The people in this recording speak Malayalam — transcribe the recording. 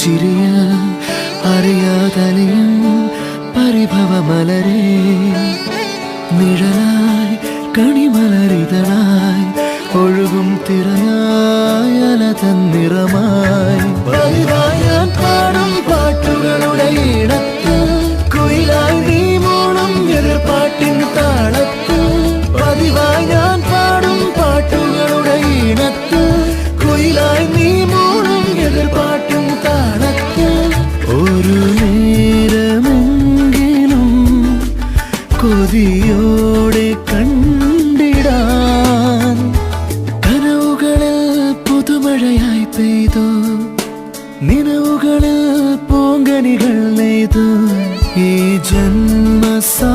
പുഞ്ചിരിയ അറിയാതലിയും പരിഭവമലരേ നിഴലായി കണിമലരിതളായി ഒഴുകും തിരയായി അല തന്നിറമായി പതിവായി ഞാൻ പാടും പാട്ടുകളുടെ ഇടത്ത് കുയിലായി നീ മൂളും എതിർപ്പാട്ടിൻ താളത്ത് പതിവായി ഞാൻ പാടും പാട്ടുകളുടെ ഇടത്ത് കുയിലായി നീ മൂളും എതിർപ്പാട്ടിൻ താളത്ത് ഒരു നേരമെങ്കിലും കൊതിയോടെ കണ്ടിടാൻ കനവുകളിൽ പുതുമഴയായി പെയ്തു നിലവുകളിൽ പൂങ്കനികൾ നെയ്തു ഈ ജന്മസാ